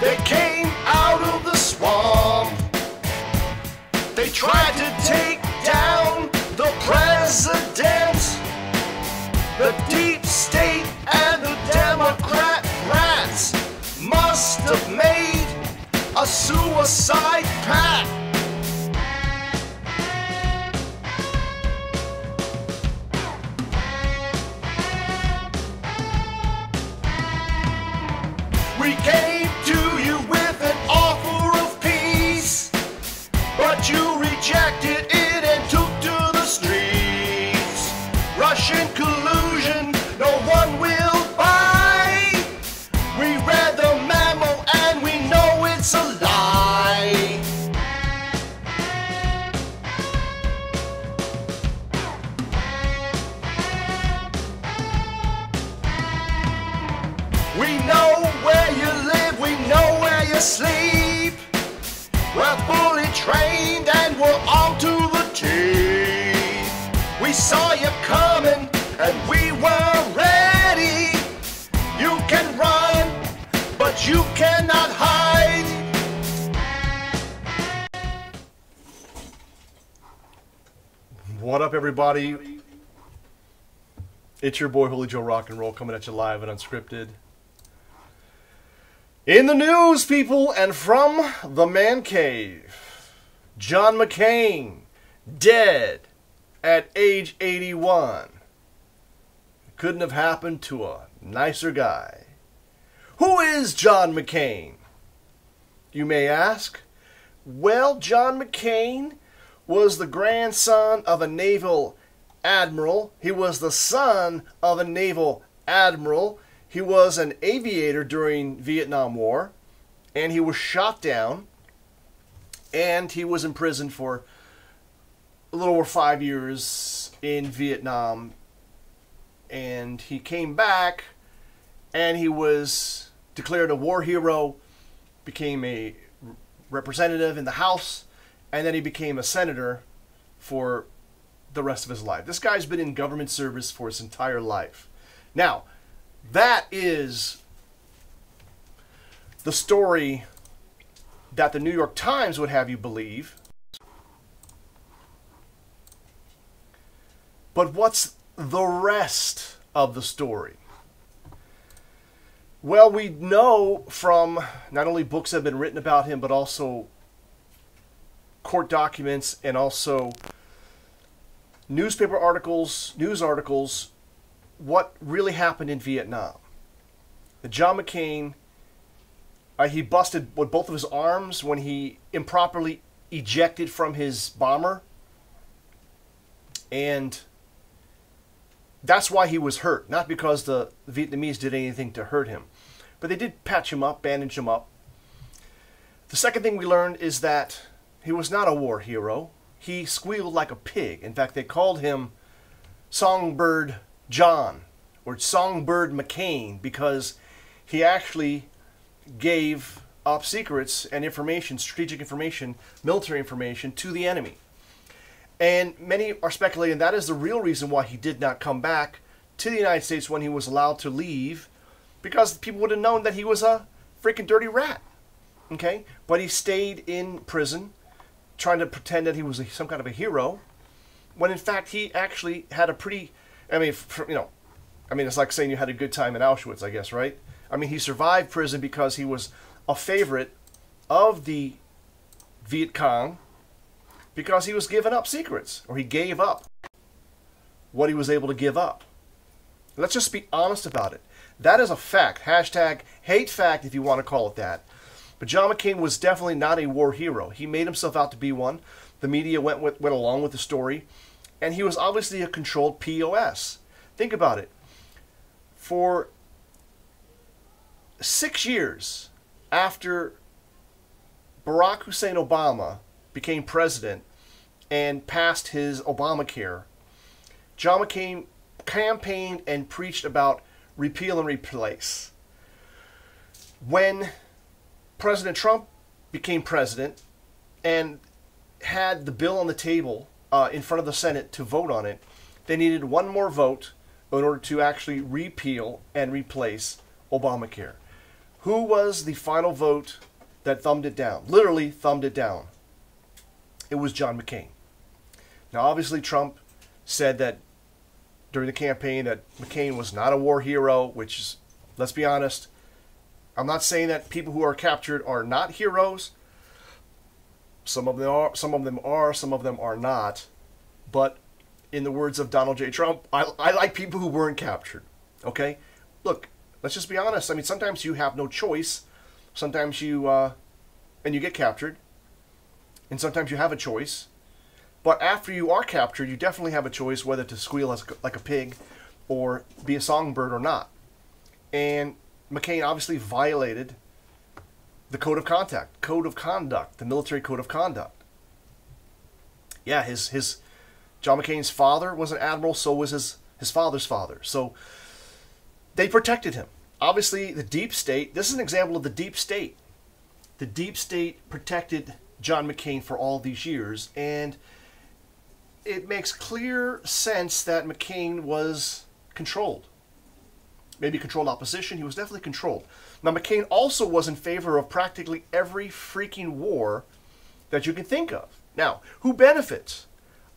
They came out of the swamp. They tried to take down the president. The deep state and the Democrat rats must have made a suicide pact. We came to you with an offer of peace, but you rejected it and took to the streets. Russian collusion, no one will buy. We read the memo and we know it's a lie. We know where you live, we know where you sleep. We're fully trained and we're on to the team. We saw you coming and we were ready. You can run, but you cannot hide. What up, everybody? It's your boy Holy Joe Rock and Roll coming at you live and unscripted. In the news, people, and from the man cave, John McCain, dead at age 81. Couldn't have happened to a nicer guy. Who is John McCain, you may ask? Well, John McCain was the grandson of a naval admiral. He was the son of a naval admiral. He was an aviator during Vietnam War, and he was shot down, and he was imprisoned for a little over 5 years in Vietnam, and he came back, and he was declared a war hero, became a representative in the House, and then he became a senator for the rest of his life. This guy's been in government service for his entire life. Now, that is the story that the New York Times would have you believe. But what's the rest of the story? Well, we know from not only books that have been written about him, but also court documents and also newspaper articles, news articles, what really happened in Vietnam. John McCain, he busted with both of his arms when he improperly ejected from his bomber. And that's why he was hurt. Not because the Vietnamese did anything to hurt him. But they did patch him up, bandage him up. The second thing we learned is that he was not a war hero. He squealed like a pig. In fact, they called him Songbird John, or Songbird McCain, because he actually gave up secrets and information, strategic information, military information to the enemy. And many are speculating that is the real reason why he did not come back to the United States when he was allowed to leave, because people would have known that he was a freaking dirty rat. Okay? But he stayed in prison, trying to pretend that he was some kind of a hero, when in fact he actually had a pretty... I mean, it's like saying you had a good time in Auschwitz, I guess, right? I mean, he survived prison because he was a favorite of the Viet Cong because he was giving up secrets, or he gave up what he was able to give up. Let's just be honest about it. That is a fact. Hashtag hate fact, if you want to call it that. But John McCain was definitely not a war hero. He made himself out to be one. The media went along with the story. And he was obviously a controlled POS. Think about it. For 6 years after Barack Hussein Obama became president and passed his Obamacare, John McCain campaigned and preached about repeal and replace. When President Trump became president and had the bill on the table in front of the Senate to vote on it, they needed one more vote in order to actually repeal and replace Obamacare. Who was the final vote that thumbed it down? Literally thumbed it down. It was John McCain. Now, obviously, Trump said that during the campaign that McCain was not a war hero, which is, let's be honest, I'm not saying that people who are captured are not heroes. Some of them are, some of them are not. But in the words of Donald J. Trump, I like people who weren't captured. Okay? Look, let's just be honest. I mean, sometimes you have no choice. Sometimes you, and you get captured. And sometimes you have a choice. But after you are captured, you definitely have a choice whether to squeal like a pig or be a songbird or not. And McCain obviously violated the code of conduct, the military code of conduct. Yeah, John McCain's father was an admiral, so was his father's father. So they protected him. Obviously, the deep state, this is an example of the deep state. The deep state protected John McCain for all these years, and it makes clear sense that McCain was controlled. Maybe controlled opposition, he was definitely controlled. Now, McCain also was in favor of practically every freaking war that you can think of. Now, who benefits?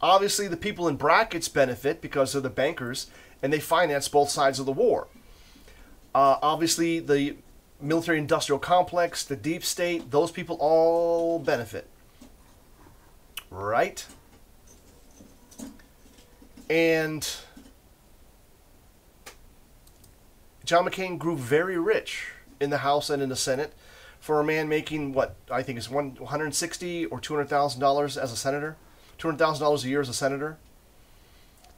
Obviously, the people in brackets benefit because they're the bankers, and they finance both sides of the war. Obviously, the military-industrial complex, the deep state, those people all benefit. Right? And John McCain grew very rich in the House and in the Senate for a man making what I think is $160,000 or $200,000 as a senator, $200,000 a year as a senator.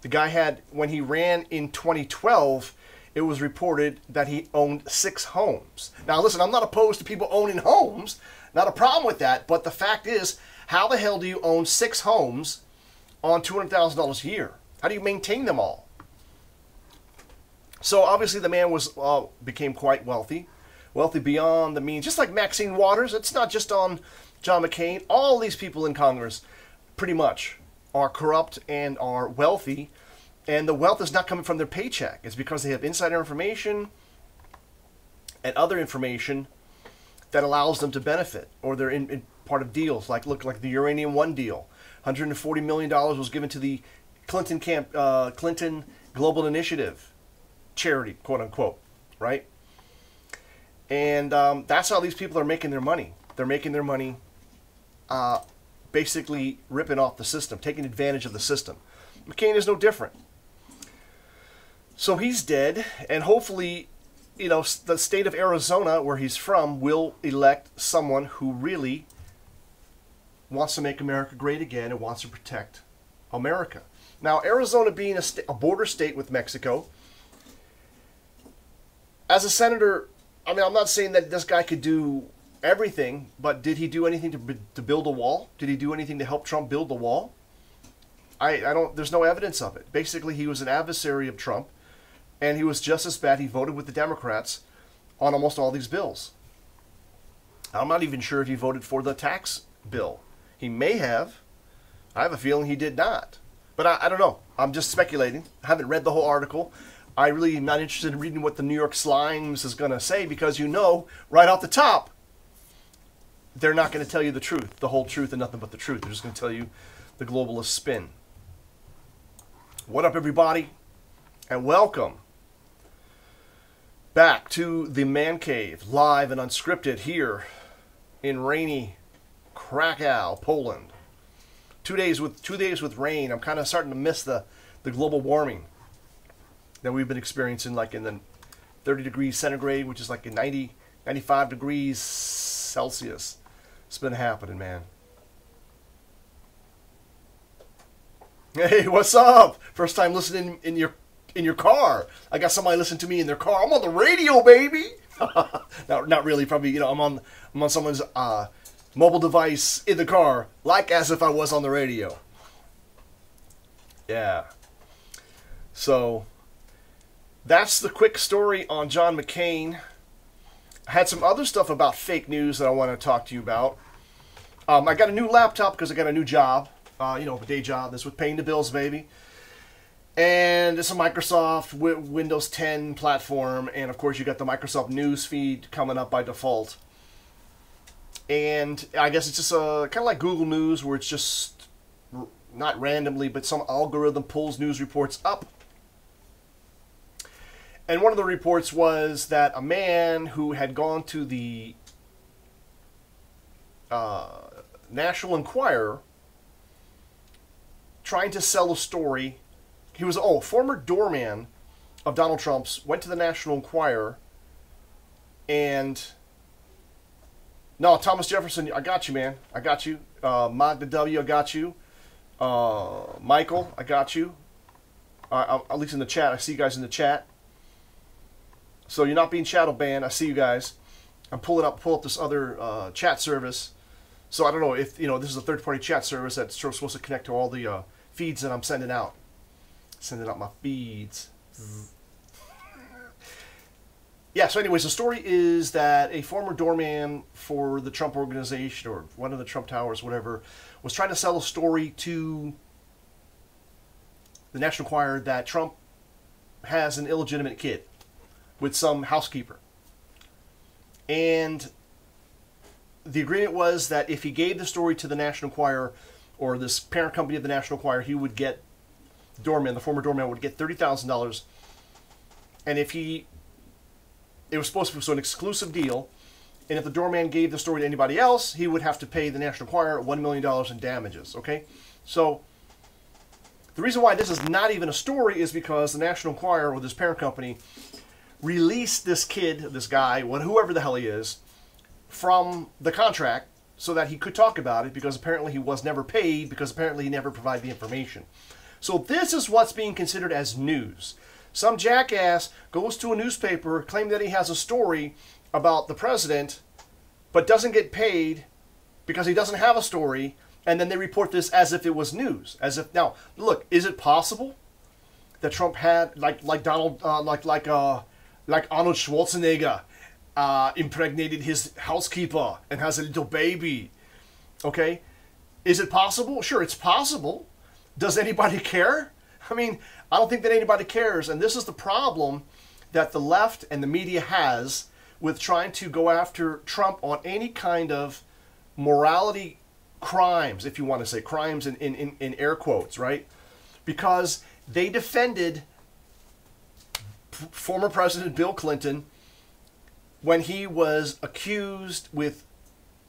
The guy had, when he ran in 2012, it was reported that he owned 6 homes. Now listen, I'm not opposed to people owning homes, not a problem with that, but the fact is, how the hell do you own 6 homes on $200,000 a year? How do you maintain them all? So obviously the man became quite wealthy beyond the means. Just like Maxine Waters, it's not just on John McCain. All these people in Congress pretty much are corrupt and are wealthy, and the wealth is not coming from their paycheck. It's because they have insider information and other information that allows them to benefit, or they're in part of deals like the Uranium One deal. $140 million was given to the Clinton Global Initiative charity, quote unquote, right? And that's how these people are making their money. They're making their money basically ripping off the system, taking advantage of the system. McCain is no different. So he's dead, and hopefully, you know, the state of Arizona, where he's from, will elect someone who really wants to make America great again and wants to protect America. Now, Arizona being a border state with Mexico, as a senator, I mean, I'm not saying that this guy could do everything, but did he do anything to build a wall? Did he do anything to help Trump build the wall? I don't, there's no evidence of it. Basically, he was an adversary of Trump, and he was just as bad. He voted with the Democrats on almost all these bills. I'm not even sure if he voted for the tax bill. He may have. I have a feeling he did not. But I don't know. I'm just speculating. I haven't read the whole article. I really am not interested in reading what the New York Slimes is going to say, because you know, right off the top, they're not going to tell you the truth, the whole truth and nothing but the truth. They're just going to tell you the globalist spin. What up, everybody? And welcome back to the Man Cave, live and unscripted here in rainy Krakow, Poland. 2 days with rain. I'm kind of starting to miss the global warming that we've been experiencing, like in the 30 degrees centigrade, which is like in 95 degrees Celsius. It's been happening, man. Hey, what's up? First time listening in your car. I got somebody listening to me in their car. I'm on the radio, baby. No, not really. Probably, you know, I'm on someone's mobile device in the car, like as if I was on the radio. Yeah. So that's the quick story on John McCain. I had some other stuff about fake news that I want to talk to you about. I got a new laptop because I got a new job. You know, a day job. This with paying the bills, baby. And it's a Microsoft Windows 10 platform, and of course you got the Microsoft News feed coming up by default. And I guess it's just kind of like Google News, where it's just not randomly, but some algorithm pulls news reports up. And one of the reports was that a man who had gone to the National Enquirer trying to sell a story. He was a former doorman of Donald Trump's, went to the National Enquirer, and no, Thomas Jefferson, I got you, man. I got you. Magda W, I got you. Michael, I got you. At least in the chat. I see you guys in the chat. So you're not being shadow banned. I see you guys. I'm pull up this other chat service. So I don't know if, this is a third-party chat service that's supposed to connect to all the feeds that I'm sending out. Sending out my feeds. Yeah, so anyways, the story is that a former doorman for the Trump organization, or one of the Trump towers, whatever, was trying to sell a story to the National Enquirer that Trump has an illegitimate kid with some housekeeper. And the agreement was that if he gave the story to the National Enquirer, or this parent company of the National Enquirer, he would get, the former doorman would get $30,000. And if it was supposed to be an exclusive deal, and if the doorman gave the story to anybody else, he would have to pay the National Enquirer $1 million in damages, okay? So, the reason why this is not even a story is because the National Enquirer, or this parent company, released this kid, this guy, whoever the hell he is, from the contract so that he could talk about it, because apparently he was never paid, because apparently he never provided the information. So this is what's being considered as news. Some jackass goes to a newspaper, claiming that he has a story about the president, but doesn't get paid because he doesn't have a story, and then they report this as if it was news. As if, now, look, is it possible that Trump had, like Arnold Schwarzenegger, impregnated his housekeeper and has a little baby? Okay? Is it possible? Sure, it's possible. Does anybody care? I mean, I don't think that anybody cares, and this is the problem that the left and the media has with trying to go after Trump on any kind of morality crimes, if you want to say crimes in air quotes, right? Because they defended former President Bill Clinton when he was accused with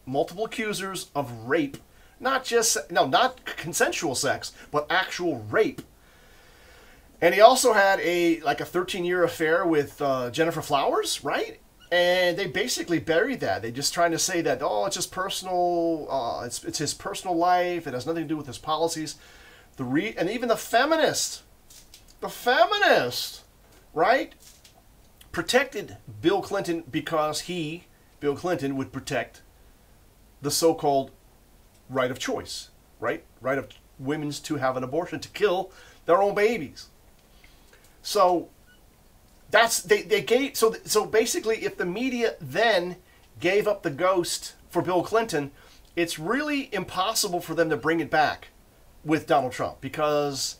multiple accusers of rape. Not consensual sex, but actual rape. And he also had a 13-year affair with Jennifer Flowers, right? And they basically buried that. They're just trying to say that, oh, it's just personal, it's his personal life, it has nothing to do with his policies. And even the feminist, right, protected Bill Clinton because Bill Clinton, would protect the so-called right of choice, right? Right of women to have an abortion, to kill their own babies. So that's they gave so basically, if the media then gave up the ghost for Bill Clinton, it's really impossible for them to bring it back with Donald Trump, because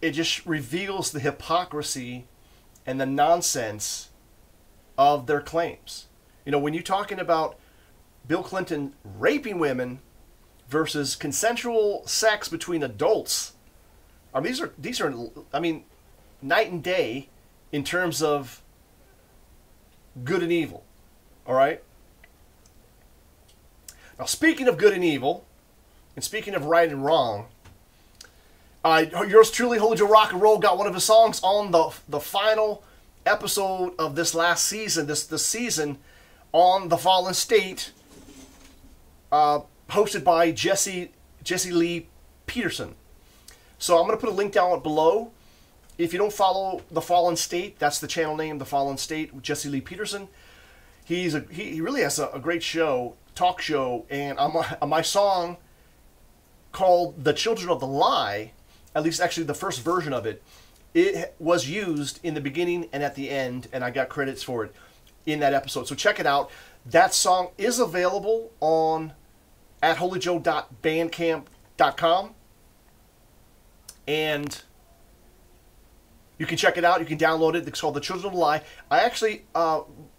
it just reveals the hypocrisy and the nonsense of their claims. When you're talking about Bill Clinton raping women versus consensual sex between adults, I mean, these are night and day in terms of good and evil. All right? Now, speaking of good and evil, and speaking of right and wrong, yours truly, Holy Joe Rock and Roll, got one of his songs on the final episode of this last season, this season, on The Fallen State, hosted by Jesse Lee Peterson. So I'm going to put a link down below. If you don't follow The Fallen State, that's the channel name, The Fallen State, with Jesse Lee Peterson. He really has a great show, talk show, and on my song called The Children of the Lie, at least actually the first version of it, it was used in the beginning and at the end, and I got credits for it in that episode. So check it out. That song is available at holyjoe.bandcamp.com. And You can check it out. You can download it. It's called The Children of the Lie. I actually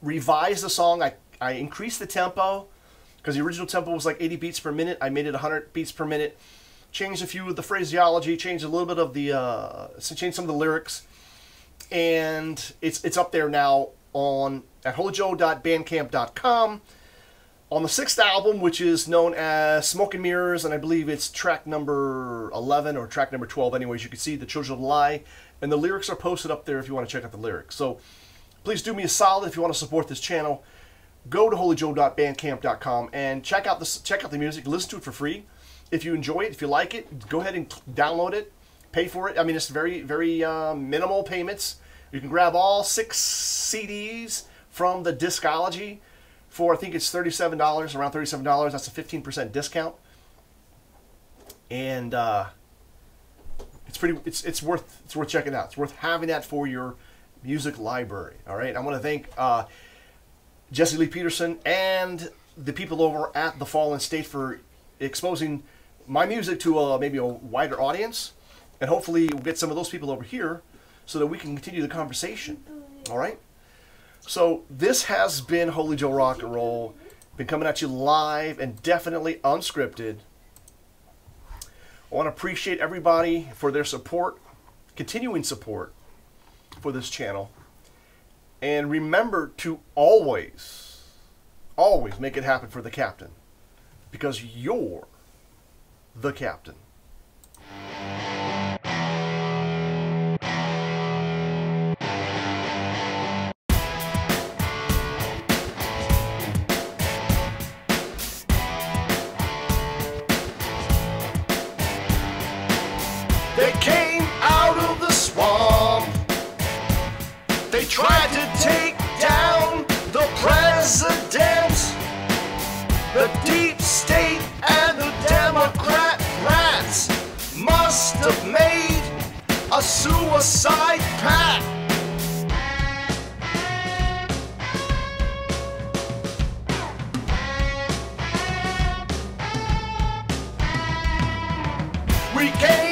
revised the song. I increased the tempo because the original tempo was like 80 beats per minute. I made it 100 beats per minute. Changed a few of the phraseology. Changed a little bit of the changed some of the lyrics, and it's up there now at holyjoe.bandcamp.com. On the 6th album, which is known as Smoke and Mirrors, and I believe it's track number 11 or track number 12. Anyways, you can see The Children of the Lie, and the lyrics are posted up there if you want to check out the lyrics. So please do me a solid if you want to support this channel. Go to holyjoe.bandcamp.com and check out the music. Listen to it for free. If you enjoy it, if you like it, go ahead and download it. Pay for it. I mean, it's very, very minimal payments. You can grab all 6 CDs from the discology for, I think it's $37, around $37. That's a 15% discount, and it's worth checking out. It's worth having that for your music library. All right, I want to thank Jesse Lee Peterson and the people over at The Fallen State for exposing my music to maybe a wider audience, and hopefully we'll get some of those people over here so that we can continue the conversation. All right. So this has been Holy Joe Rock and Roll. Been coming at you live and definitely unscripted. I want to appreciate everybody for their support, continuing support for this channel. And remember to always, always make it happen for the captain, because you're the captain. They came out of the swamp. They tried to take down the president. The deep state and the Democrat rats must have made a suicide pact. We came